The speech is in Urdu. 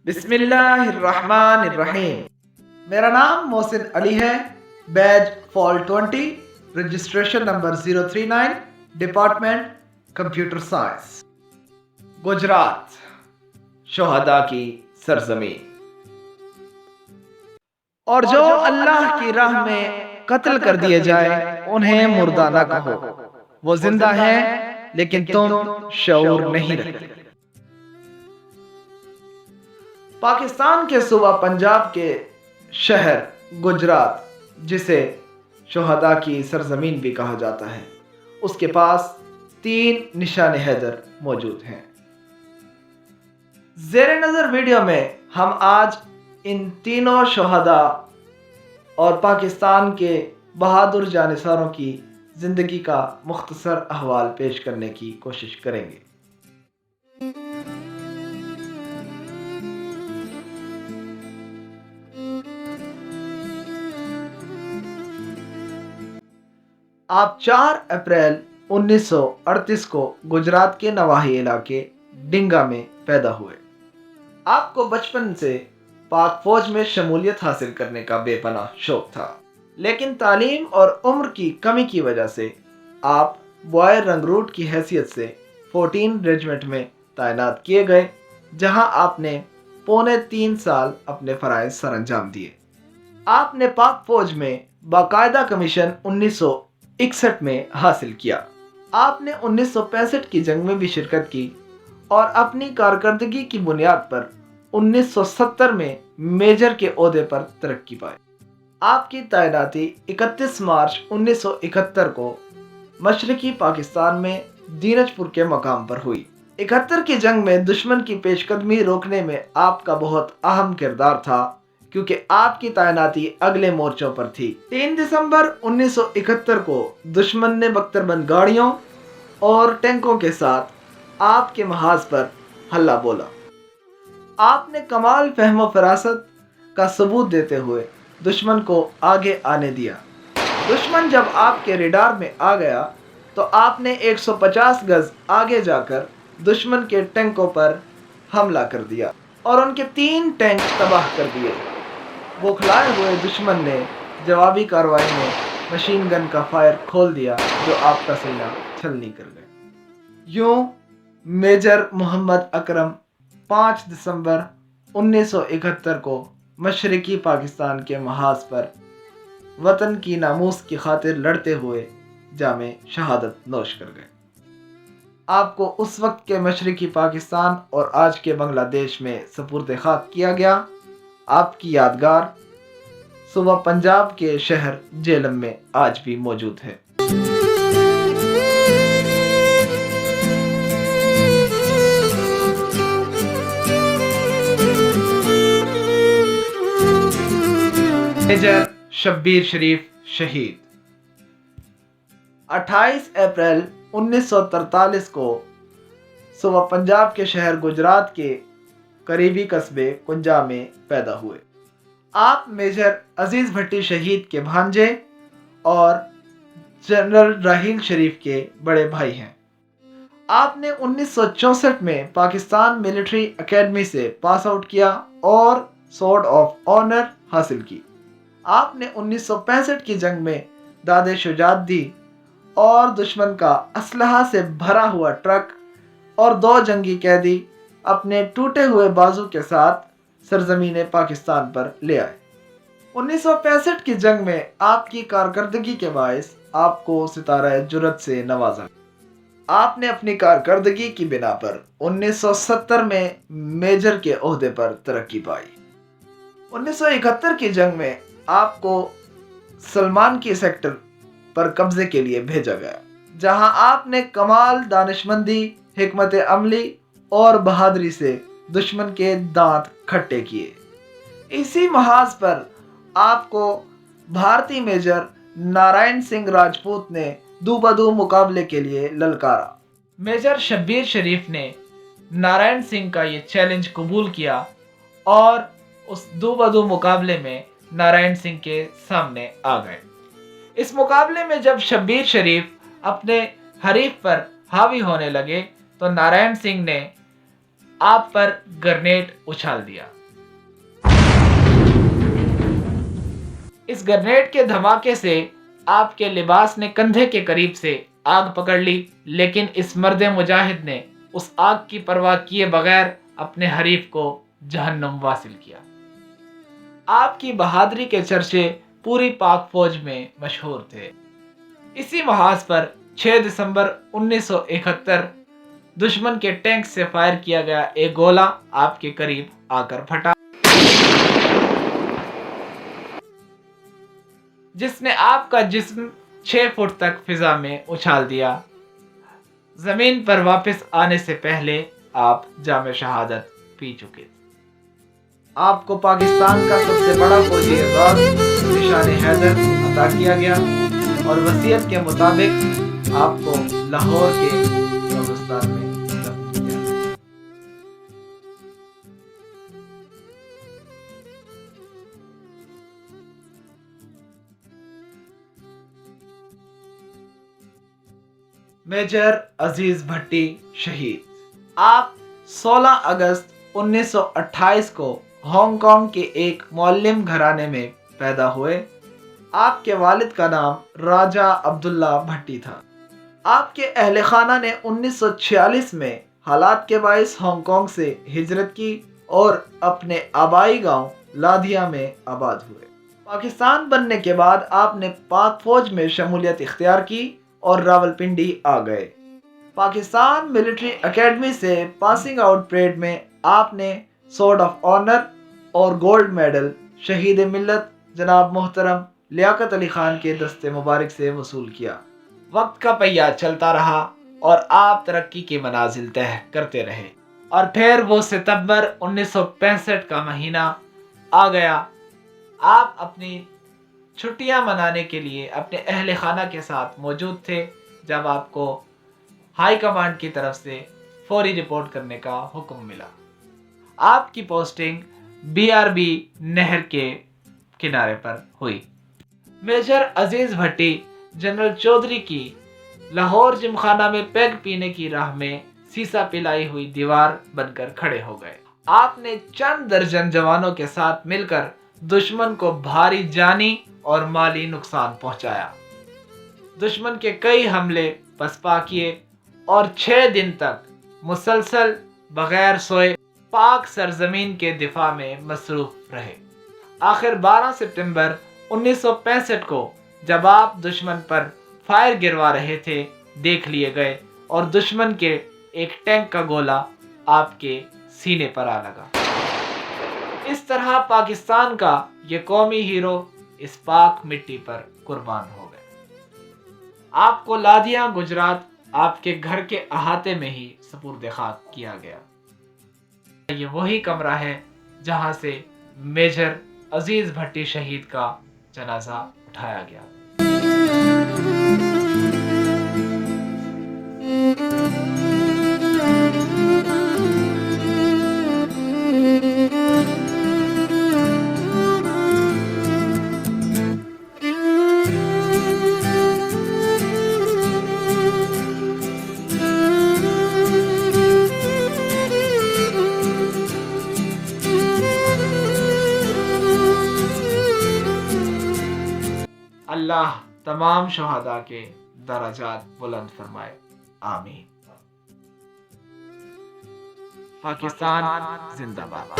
بسم اللہ الرحمن الرحیم۔ میرا نام محسن علی ہے، بیج فال 20، registration number 039، department computer science. Gujarat, شہداء کی سرزمین۔ اور جو اللہ کی راہ میں قتل کر دیے جائے انہیں مردہ نہ کہو، وہ زندہ ہیں لیکن تم شعور نہیں رکھتے۔ پاکستان کے صوبہ پنجاب کے شہر گجرات، جسے شہداء کی سرزمین بھی کہا جاتا ہے، اس کے پاس 3 نشان حیدر موجود ہیں۔ زیر نظر ویڈیو میں ہم آج ان تینوں شہداء اور پاکستان کے بہادر جانثاروں کی زندگی کا مختصر احوال پیش کرنے کی کوشش کریں گے۔ آپ 4 اپریل 1938 کو گجرات کے نواحی علاقے ڈنگا میں پیدا ہوئے۔ آپ کو بچپن سے پاک فوج میں شمولیت حاصل کرنے کا بے پناہ شوق تھا، لیکن تعلیم اور عمر کی کمی کی وجہ سے آپ بوائے رنگروٹ کی حیثیت سے 14 ریجمنٹ میں تعینات کیے گئے، جہاں آپ نے پونے 3 سال اپنے فرائض سر انجام دیے۔ آپ نے پاک فوج میں باقاعدہ کمیشن 1961 میں حاصل کیا۔ آپ نے 1965 کی جنگ میں بھی شرکت کی اور اپنی کارکردگی کی بنیاد پر 1970 میں میجر کے عہدے پر ترقی پائی۔ آپ کی تعیناتی 31 مارچ 1971 کو مشرقی پاکستان میں دینج پور کے مقام پر ہوئی۔ 71 کی جنگ میں دشمن کی پیش قدمی روکنے میں آپ کا بہت اہم کردار تھا، کیونکہ آپ کی تعیناتی اگلے مورچوں پر تھی۔ 3 دسمبر 1971 کو دشمن نے بختربند گاڑیوں اور ٹینکوں کے ساتھ آپ کے محاذ پر حملہ بولا۔ آپ نے کمال فہم و فراست کا ثبوت دیتے ہوئے دشمن کو آگے آنے دیا۔ دشمن جب آپ کے ریڈار میں آ گیا تو آپ نے 150 گز آگے جا کر دشمن کے ٹینکوں پر حملہ کر دیا اور ان کے 3 ٹینک تباہ کر دیے۔ بوکھلائے ہوئے دشمن نے جوابی کارروائی میں مشین گن کا فائر کھول دیا، جو آپ کا سینہ چھلنی کر گئے۔ یوں میجر محمد اکرم 5 دسمبر 1971 کو مشرقی پاکستان کے محاذ پر وطن کی ناموس کی خاطر لڑتے ہوئے جامِ شہادت نوش کر گئے۔ آپ کو اس وقت کے مشرقی پاکستان اور آج کے بنگلہ دیش میں سپرد خاک کیا گیا۔ آپ کی یادگار صوبہ پنجاب کے شہر جہلم میں آج بھی موجود ہے۔ میجر شبیر شریف شہید 28 اپریل 1943 کو صوبہ پنجاب کے شہر گجرات کے قریبی قصبے کنجا میں پیدا ہوئے۔ آپ میجر عزیز بھٹی شہید کے بھانجے اور جنرل راحیل شریف کے بڑے بھائی ہیں۔ آپ نے 1964 میں پاکستان ملٹری اکیڈمی سے پاس آؤٹ کیا اور سورڈ آف آنر حاصل کی۔ آپ نے 1965 کی جنگ میں داد شجاعت دی اور دشمن کا اسلحہ سے بھرا ہوا ٹرک اور 2 جنگی قیدی اپنے ٹوٹے ہوئے بازو کے ساتھ سرزمین پاکستان پر لے آئے۔ 1965 کی جنگ میں آپ کی کارکردگی کے باعث آپ کو ستارہ جرأت سے نوازا گیا۔ آپ نے اپنی کارکردگی کی بنا پر 1970 میں میجر کے عہدے پر ترقی پائی۔ 1971 کی جنگ میں آپ کو سلمان کی سیکٹر پر قبضے کے لیے بھیجا گیا، جہاں آپ نے کمال دانشمندی، حکمت عملی اور بہادری سے دشمن کے دانت کھٹے کیے۔ اسی محاذ پر آپ کو بھارتی میجر نارائن سنگھ راجپوت نے دو بدو مقابلے کے لیے للکارا۔ میجر شبیر شریف نے نارائن سنگھ کا یہ چیلنج قبول کیا اور اس دو بدو مقابلے میں نارائن سنگھ کے سامنے آ گئے۔ اس مقابلے میں جب شبیر شریف اپنے حریف پر حاوی ہونے لگے تو نارائن سنگھ نے آپ پر گرنیڈ اچھال دیا۔ اس گرنیڈ کے دھماکے سے آپ کے لباس نے کندھے کے قریب سے آگ پکڑ لی، لیکن اس مرد مجاہد نے اس آگ کی پرواہ کیے بغیر اپنے حریف کو جہنم واصل کیا۔ آپ کی بہادری کے چرچے پوری پاک فوج میں مشہور تھے۔ اسی محاذ پر 6 دسمبر 1971 دشمن کے ٹینک سے فائر کیا گیا ایک گولہ آپ کے قریب آ کر پھٹا، جس نے آپ کا جسم 6 فٹ تک فضا میں اچھال دیا۔ زمین پر واپس آنے سے پہلے آپ جام شہادت پی چکے تھے۔ آپ کو پاکستان کا سب سے بڑا فوجی اعزاز نشان حیدر عطا کیا گیا اور وصیت کے مطابق آپ کو لاہور کے قبرستان میں دفن کیا گیا۔ میجر عزیز بھٹی شہید۔ آپ 16 اگست 1928 کو ہانگ کانگ کے ایک معلم گھرانے میں پیدا ہوئے۔ آپ کے والد کا نام راجہ عبداللہ بھٹی تھا۔ آپ کے اہل خانہ نے 1946 میں حالات کے باعث ہانگ کانگ سے ہجرت کی اور اپنے آبائی گاؤں لادھیا میں آباد ہوئے۔ پاکستان بننے کے بعد آپ نے پاک فوج میں شمولیت اختیار کی اور راولپنڈی آ گئے۔ پاکستان ملٹری اکیڈمی سے پاسنگ آؤٹ پریڈ میں آپ نے سورڈ آف آنر اور گولڈ میڈل شہید ملت جناب محترم لیاقت علی خان کے دست مبارک سے وصول کیا۔ وقت کا پہیہ چلتا رہا اور آپ ترقی کی منازل طے کرتے رہے، اور پھر وہ ستمبر 1965 کا مہینہ آ گیا۔ آپ اپنی چھٹیاں منانے کے لیے اپنے اہل خانہ کے ساتھ موجود تھے جب آپ کو ہائی کمانڈ کی طرف سے فوری رپورٹ کرنے کا حکم ملا۔ آپ کی پوسٹنگ BRB نہر کے کنارے پر ہوئی۔ میجر عزیز بھٹی جنرل چودھری کی لاہور جم خانہ میں پیگ پینے کی راہ میں سیسا پلائی ہوئی دیوار بن کر کھڑے ہو گئے۔ آپ نے چند درجن جوانوں کے ساتھ مل کر دشمن کو بھاری جانی اور مالی نقصان پہنچایا۔ دشمن کے کئی حملے پسپا کیے اور 6 دن تک مسلسل بغیر سوئے پاک سرزمین کے دفاع میں مصروف رہے۔ آخر 12 ستمبر 1965 کو جب آپ دشمن پر فائر گروا رہے تھے دیکھ لیے گئے اور دشمن کے ایک ٹینک کا گولہ آپ کے سینے پر آ لگا۔ اس طرح پاکستان کا یہ قومی ہیرو اس پاک مٹی پر قربان ہو گئے۔ آپ کو لادھیا گجرات آپ کے گھر کے احاطے میں ہی سپرد خاک کیا گیا۔ یہ وہی کمرہ ہے جہاں سے میجر عزیز بھٹی شہید کا جنازہ اٹھایا گیا۔ اللہ تمام شہداء کے درجات بلند فرمائے، آمین۔ پاکستان زندہ باد۔